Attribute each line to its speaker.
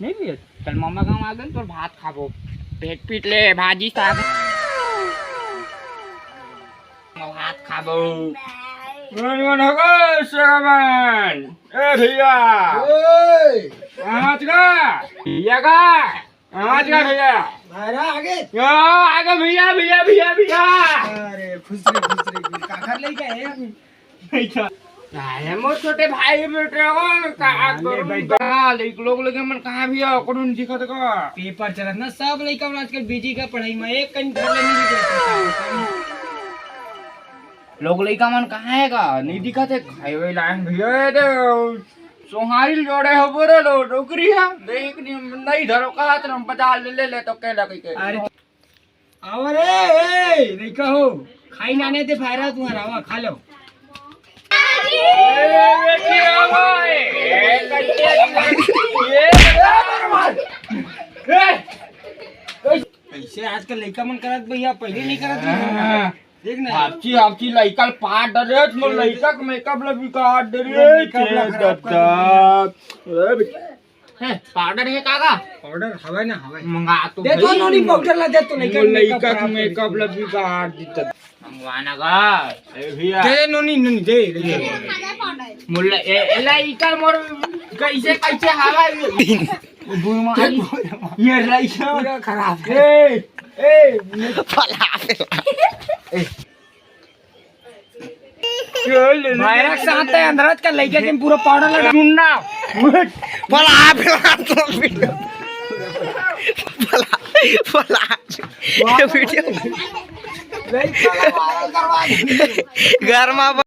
Speaker 1: नहीं भी कल मामा गाँव आ गए तो भात खाबो पेट पीट ले भाजी साग भात खाबो श्रवण ए भैया आज का भैया का आज का भैया
Speaker 2: आगे
Speaker 1: आगे भैया भैया भैया भैया
Speaker 2: अरे खुश रे का घर ले गए
Speaker 1: अरे मोर छोटे भाई बेटे को का करूं एक लोग लगे मन कहां भी आओ कौन दिखत का
Speaker 2: पेपर चलत ना सब लइका मन आजकल बिजी का पढ़ाई में एक कन घर ले नहीं देते
Speaker 1: लोग लइका मन कहां है का नहीं दिखत है खाए लाइन भैया दे सोहारी जोड़े हो बोरे लो डोकरी है देख नहीं धरो का हाथ हम 50 ले तो कहला के
Speaker 2: अरे आओ रे ए लइका हो खाई नाने दे फायरा तुम्हारा आवा खा लो ऐसे आजकल लइका मन करत भैया पहले नहीं करत देख ना
Speaker 1: आपची लइका पाट डरे मोर लइका के मेकअप लगी काट डरे पाउडर है काका
Speaker 2: पाउडर हवा ना हवा
Speaker 1: मंगा तो
Speaker 2: दे तो नोनी पाउडर ला दे तो
Speaker 1: लइका के मेकअप लगी काट दित मंगवाना का ए भैया
Speaker 2: दे नोनी नोनी दे
Speaker 1: मुल्ला ए लइका मोर कैसे कैसे हवा बुई मारी ये लइका
Speaker 2: पूरा खराब है ए मेरा साथ है अंदरत का लइका के पूरा पाउडर लगा
Speaker 1: मुन्ना
Speaker 3: भला वीडियो
Speaker 2: लइका वायरल करवा
Speaker 3: घर में